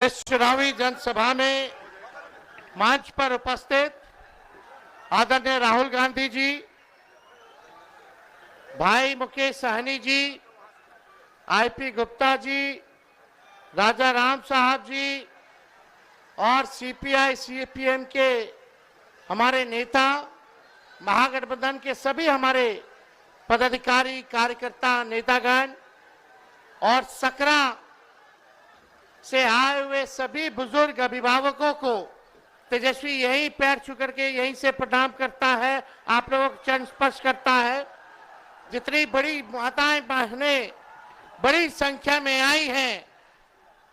इस चुनावी जनसभा में मंच पर उपस्थित आदरणीय राहुल गांधी जी, भाई मुकेश सहनी जी, आईपी गुप्ता जी, राजा राम साहब जी और सीपीआई सीपीएम के हमारे नेता, महागठबंधन के सभी हमारे पदाधिकारी, कार्यकर्ता, नेतागण और सकरा से आए हुए सभी बुजुर्ग अभिभावकों को तेजस्वी यहीं पैर छू करके यहीं से प्रणाम करता है, आप लोगों को चरण स्पर्श करता है। जितनी बड़ी माताएं बहनें बड़ी संख्या में आई हैं,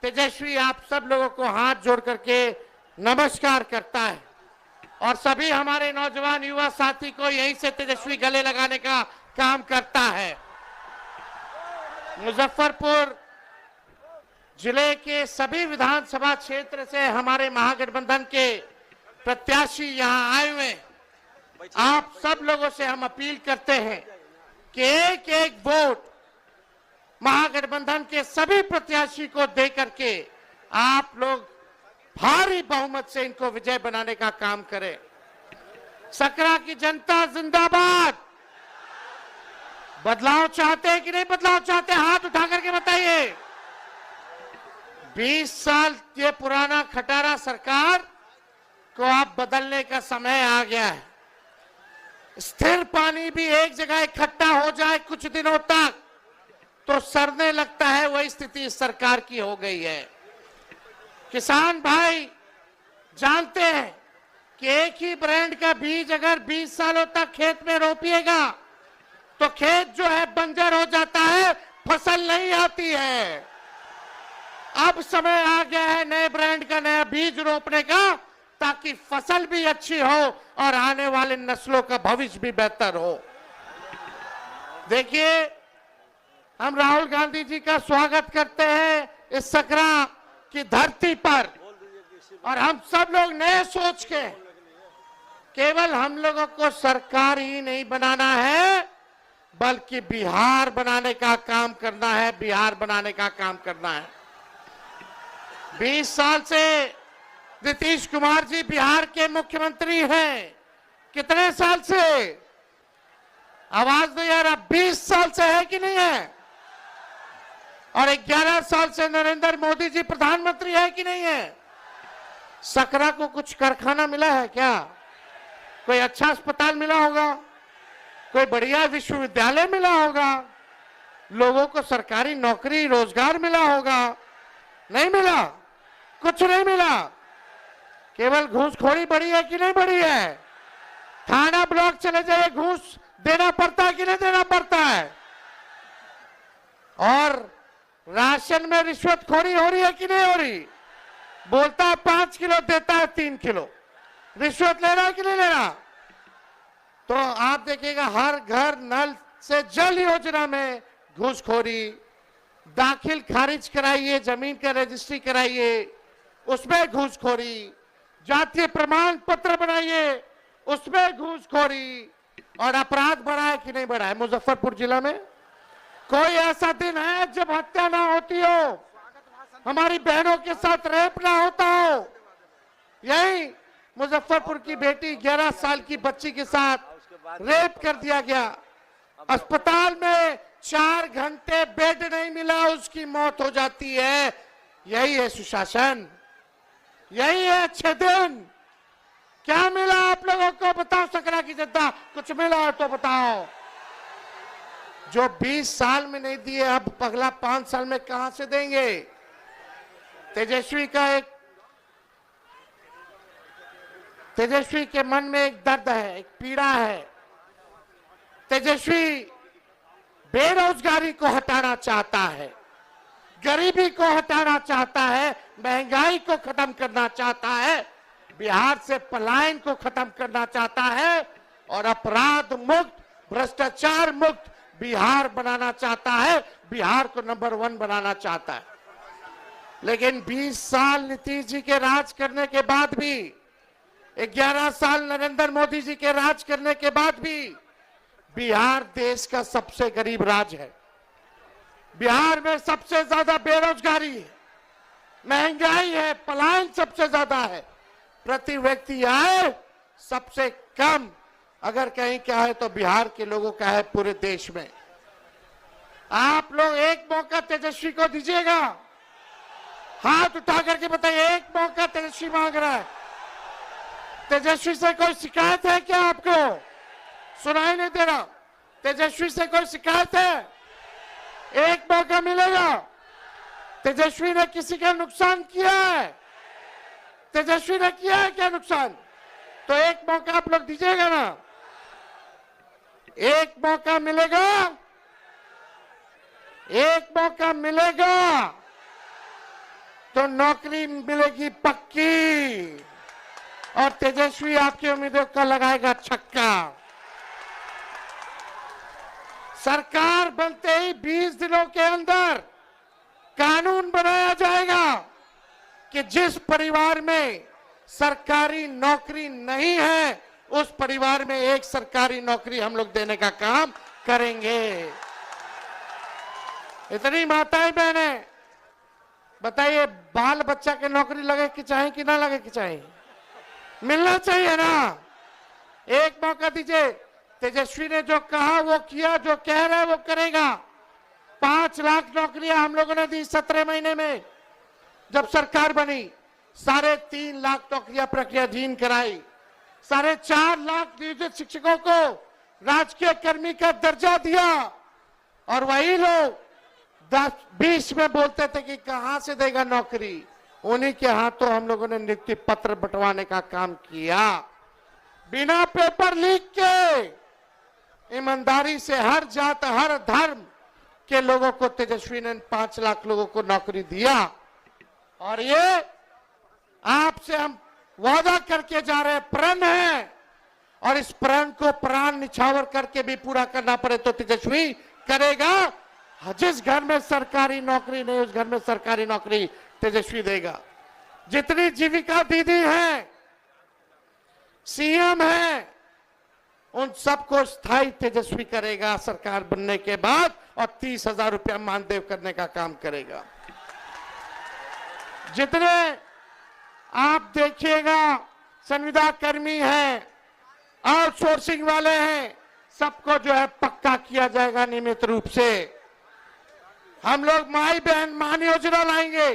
तेजस्वी आप सब लोगों को हाथ जोड़ करके नमस्कार करता है और सभी हमारे नौजवान युवा साथी को यहीं से तेजस्वी गले लगाने का काम करता है। मुजफ्फरपुर जिले के सभी विधानसभा क्षेत्र से हमारे महागठबंधन के प्रत्याशी यहां आए हुए। आप सब लोगों से हम अपील करते हैं कि एक एक वोट महागठबंधन के सभी प्रत्याशी को दे करके आप लोग भारी बहुमत से इनको विजय बनाने का काम करें। सकरा की जनता जिंदाबाद। बदलाव चाहते हैं कि नहीं बदलाव चाहते? हाथ उठा करके बताइए। 20 साल ये पुराना खटारा सरकार को अब बदलने का समय आ गया है। स्थिर पानी भी एक जगह इकट्ठा हो जाए कुछ दिनों तक तो सड़ने लगता है, वही स्थिति इस सरकार की हो गई है। किसान भाई जानते हैं कि एक ही ब्रांड का बीज अगर 20 सालों तक खेत में रोपिएगा तो खेत जो है बंजर हो जाता है, फसल नहीं आती है। अब समय आ गया है नए ब्रांड का नया बीज रोपने का, ताकि फसल भी अच्छी हो और आने वाले नस्लों का भविष्य भी बेहतर हो। देखिए, हम राहुल गांधी जी का स्वागत करते हैं इस सकरा की धरती पर और हम सब लोग नए सोच के केवल हम लोगों को सरकार ही नहीं बनाना है बल्कि बिहार बनाने का काम करना है, बिहार बनाने का काम करना है। 20 साल से नीतीश कुमार जी बिहार के मुख्यमंत्री हैं। कितने साल से? आवाज दो यार, अब 20 साल से है कि नहीं है? और 11 साल से नरेंद्र मोदी जी प्रधानमंत्री है कि नहीं है? सकरा को कुछ कारखाना मिला है क्या? कोई अच्छा अस्पताल मिला होगा? कोई बढ़िया विश्वविद्यालय मिला होगा? लोगों को सरकारी नौकरी रोजगार मिला होगा? नहीं मिला, कुछ नहीं मिला। केवल घूसखोरी बढ़ी है कि नहीं बढ़ी है? थाना ब्लॉक चले जाए, घूस देना पड़ता है कि नहीं देना पड़ता है? और राशन में रिश्वतखोरी हो रही है कि नहीं हो रही? बोलता है 5 किलो, देता है 3 किलो। रिश्वत ले रहा है कि नहीं ले रहा? तो आप देखिएगा हर घर नल से जल योजना में घूसखोरी, दाखिल खारिज कराइए, जमीन का रजिस्ट्री कराइए, उसमें घूसखोरी, जातीय प्रमाण पत्र बनाइए, उसमें घूसखोरी। और अपराध बढ़ा है कि नहीं बढ़ा है? मुजफ्फरपुर जिला में कोई ऐसा दिन है जब हत्या ना होती हो, हमारी बहनों के साथ रेप ना होता हो? यही मुजफ्फरपुर की बेटी 11 साल की बच्ची के साथ रेप कर दिया गया। अस्पताल में 4 घंटे बेड नहीं मिला, उसकी मौत हो जाती है। यही है सुशासन, यही है अच्छे दिन। क्या मिला आप लोगों को? बताओ सकरा की जनता, कुछ मिला है तो बताओ। जो 20 साल में नहीं दिए, अब अगला 5 साल में कहां से देंगे? तेजस्वी के मन में एक दर्द है, एक पीड़ा है। तेजस्वी बेरोजगारी को हटाना चाहता है, गरीबी को हटाना चाहता है, महंगाई को खत्म करना चाहता है, बिहार से पलायन को खत्म करना चाहता है और अपराध मुक्त, भ्रष्टाचार मुक्त बिहार बनाना चाहता है, बिहार को नंबर 1 बनाना चाहता है। लेकिन 20 साल नीतीश जी के राज करने के बाद भी, 11 साल नरेंद्र मोदी जी के राज करने के बाद भी बिहार देश का सबसे गरीब राज्य है। बिहार में सबसे ज्यादा बेरोजगारी है, महंगाई है, पलायन सबसे ज्यादा है, प्रति व्यक्ति आय सबसे कम अगर कहीं क्या है तो बिहार के लोगों का है पूरे देश में। आप लोग एक मौका तेजस्वी को दीजिएगा? हाथ उठा करके बताइए, एक मौका तेजस्वी मांग रहा है। तेजस्वी से कोई शिकायत है क्या? आपको सुनाई नहीं दे रहा? तेजस्वी से कोई शिकायत है? एक मौका मिलेगा। तेजस्वी ने किसी का नुकसान किया है? तेजस्वी ने किया है क्या नुकसान? तो एक मौका आप लोग दीजिएगा ना? एक मौका मिलेगा, एक मौका मिलेगा तो नौकरी मिलेगी पक्की, और तेजस्वी आपकी उम्मीदों का लगाएगा छक्का। सरकार बनते ही 20 दिनों के अंदर कानून बनाया जाएगा कि जिस परिवार में सरकारी नौकरी नहीं है उस परिवार में एक सरकारी नौकरी हम लोग देने का काम करेंगे। इतनी माताएं बहनें बताइए, बाल बच्चा के नौकरी लगे कि चाहे कि ना लगे कि चाहे, मिलना चाहिए ना? एक मौका दीजिए। तेजस्वी ने जो कहा वो किया, जो कह रहा है वो करेगा। 5 लाख नौकरियां हम लोगों ने दी 17 महीने में जब सरकार बनी। 3.5 लाख नौकरियां प्रक्रियाधीन कराई। 4.5 लाख नियोजित शिक्षकों को राजकीय कर्मी का दर्जा दिया। और वही लोग 10-20 में बोलते थे कि कहां से देगा नौकरी, उन्हीं के हाथों हम लोगों ने नियुक्ति पत्र बंटवाने का काम किया। बिना पेपर लीक के ईमानदारी से हर जात हर धर्म के लोगों को तेजस्वी ने 5 लाख लोगों को नौकरी दिया। और ये आपसे हम वादा करके जा रहे हैं, प्रण है, और इस प्रण को प्राण निछावर करके भी पूरा करना पड़े तो तेजस्वी करेगा। जिस घर में सरकारी नौकरी नहीं उस घर में सरकारी नौकरी तेजस्वी देगा। जितनी जीविका दीदी हैं, सीएम हैं, उन सबको स्थायी तेजस्वी करेगा सरकार बनने के बाद, और 30,000 रुपया मानदेय करने का काम करेगा। जितने आप देखिएगा संविदा कर्मी हैं, आउटसोर्सिंग वाले हैं, सबको जो है पक्का किया जाएगा नियमित रूप से। हम लोग माई बहन मान योजना लाएंगे।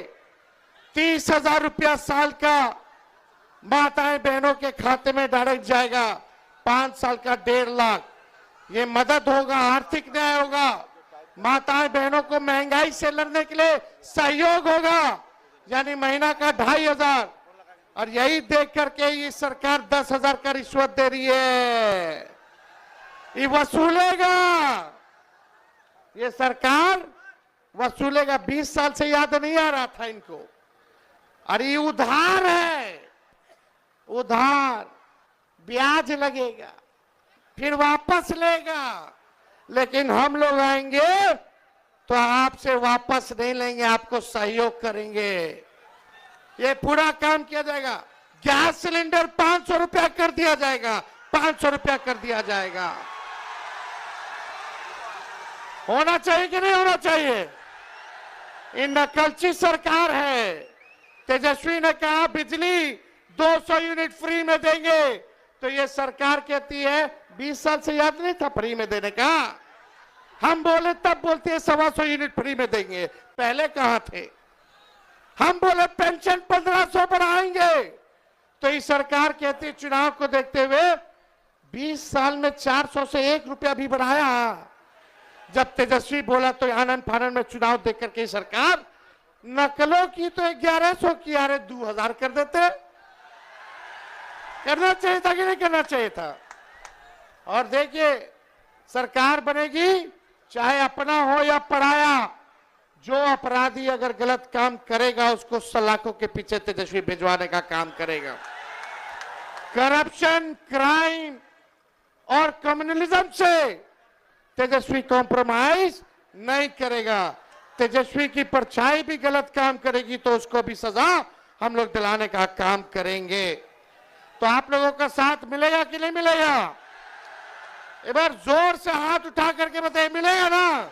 30,000 रुपया साल का माताएं बहनों के खाते में डायरेक्ट जाएगा। 5 साल का 1.5 लाख। ये मदद होगा, आर्थिक न्याय होगा, माताएं बहनों को महंगाई से लड़ने के लिए सहयोग होगा, यानी महीना का 2,500। और यही देख करके ये सरकार 10,000 का रिश्वत दे रही है, ये वसूलेगा, ये सरकार वसूलेगा। 20 साल से याद नहीं आ रहा था इनको। और ये उधार है, उधार, ब्याज लगेगा, फिर वापस लेगा। लेकिन हम लोग आएंगे तो आपसे वापस नहीं लेंगे, आपको सहयोग करेंगे। ये पूरा काम किया जाएगा। गैस सिलेंडर 500 रुपया कर दिया जाएगा, 500 रुपया कर दिया जाएगा। होना चाहिए कि नहीं होना चाहिए? ये नकलची सरकार है। तेजस्वी ने कहा बिजली 200 यूनिट फ्री में देंगे, तो ये सरकार कहती है 20 साल से याद नहीं था फ्री में देने का? हम बोले तब बोलते हैं 125 यूनिट फ्री में देंगे, पहले कहां थे? हम बोले पेंशन 1500 बढ़ाएंगे, तो ये सरकार कहती है चुनाव को देखते हुए 20 साल में 400 से 1 रुपया भी बढ़ाया। जब तेजस्वी बोला तो आनंद फानंद में चुनाव देख करके सरकार नकलों की तो 1100 की, अरे 2000 कर देते। करना चाहिए था कि नहीं करना चाहिए था? और देखिए सरकार बनेगी, चाहे अपना हो या पराया, जो अपराधी अगर गलत काम करेगा उसको सलाखों के पीछे तेजस्वी भिजवाने का काम करेगा। करप्शन, क्राइम और कम्युनलिज्म से तेजस्वी कॉम्प्रोमाइज नहीं करेगा। तेजस्वी की परछाई भी गलत काम करेगी तो उसको भी सजा हम लोग दिलाने का काम करेंगे। तो आप लोगों का साथ मिलेगा कि नहीं मिलेगा? एक बार जोर से हाथ उठा करके बताइए, मिलेगा ना?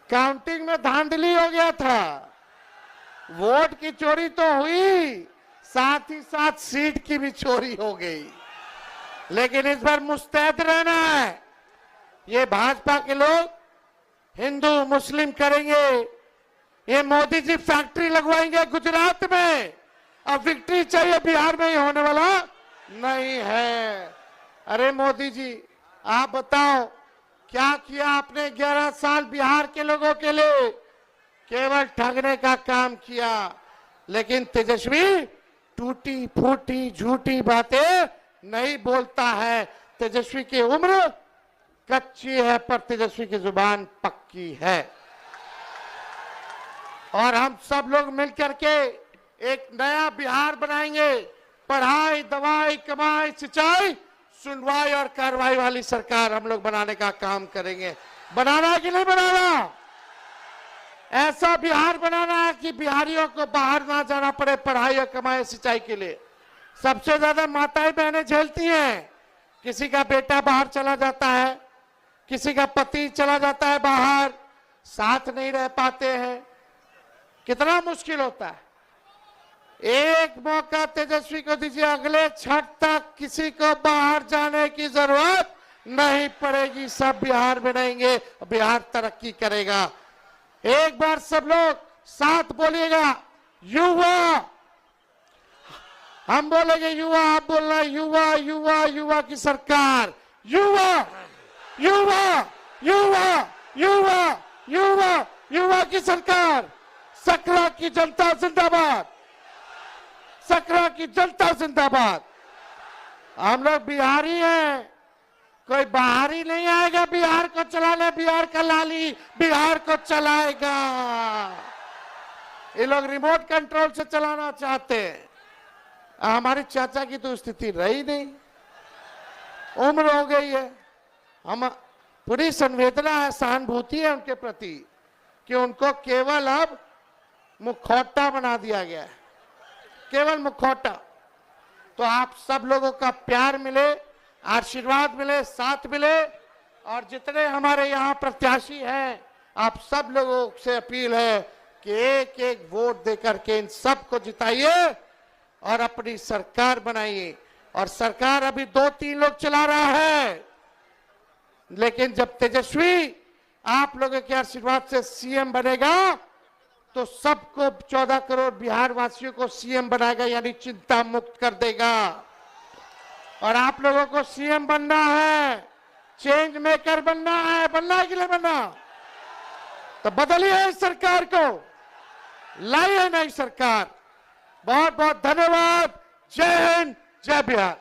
काउंटिंग में धांधली हो गया था, वोट की चोरी तो हुई, साथ ही साथ सीट की भी चोरी हो गई। लेकिन इस बार मुस्तैद रहना है। ये भाजपा के लोग हिंदू मुस्लिम करेंगे, ये मोदी जी फैक्ट्री लगवाएंगे गुजरात में। अब विक्ट्री चाहिए, बिहार में ही होने वाला नहीं है। अरे मोदी जी, आप बताओ क्या किया आपने 11 साल बिहार के लोगों के लिए? केवल ठगने का काम किया। लेकिन तेजस्वी टूटी फूटी झूठी बातें नहीं बोलता है। तेजस्वी की उम्र कच्ची है, पर तेजस्वी की जुबान पक्की है। और हम सब लोग मिलकर के एक नया बिहार बनाएंगे। पढ़ाई, दवाई, कमाई, सिंचाई, सुनवाई और कार्रवाई वाली सरकार हम लोग बनाने का काम करेंगे। बनाना है कि नहीं बनाना? ऐसा बिहार बनाना है कि बिहारियों को बाहर ना जाना पड़े पढ़ाई और कमाई सिंचाई के लिए। सबसे ज्यादा माताएं बहनें झेलती हैं। किसी का बेटा बाहर चला जाता है, किसी का पति चला जाता है बाहर, साथ नहीं रह पाते हैं, कितना मुश्किल होता है। एक मौका तेजस्वी को दीजिए, अगले छठ तक किसी को बाहर जाने की जरूरत नहीं पड़ेगी। सब बिहार में रहेंगे, बिहार तरक्की करेगा। एक बार सब लोग साथ बोलिएगा, युवा। हम बोलेंगे युवा, आप बोलना युवा युवा युवा की सरकार। युवा युवा युवा युवा युवा युवा की सरकार। सकरा की जनता जिंदाबाद, सकरा की जनता जिंदाबाद। हम लोग बिहारी हैं, कोई बाहरी नहीं आएगा बिहार को चलाने। बिहार का लाली बिहार को चलाएगा। ये लोग रिमोट कंट्रोल से चलाना चाहते हैं। हमारे चाचा की तो स्थिति रही नहीं, उम्र हो गई है। हम पूरी संवेदना है, सहानुभूति है उनके प्रति कि उनको केवल अब मुखौटा बना दिया गया है, केवल मुखौटा। तो आप सब लोगों का प्यार मिले, आशीर्वाद मिले, साथ मिले। और जितने हमारे यहाँ प्रत्याशी हैं, आप सब लोगों से अपील है कि एक एक वोट देकर के इन सबको जिताइए और अपनी सरकार बनाइए। और सरकार अभी 2-3 लोग चला रहा है, लेकिन जब तेजस्वी आप लोगों के आशीर्वाद से सीएम बनेगा तो सबको 14 करोड़ बिहार वासियों को सीएम बनाएगा, यानी चिंता मुक्त कर देगा। और आप लोगों को सीएम बनना है, चेंज मेकर बनना है। बनना है कि नहीं बनना? तो बदलिए इस सरकार को, लाइए नई सरकार। बहुत बहुत धन्यवाद। जय हिंद, जय बिहार।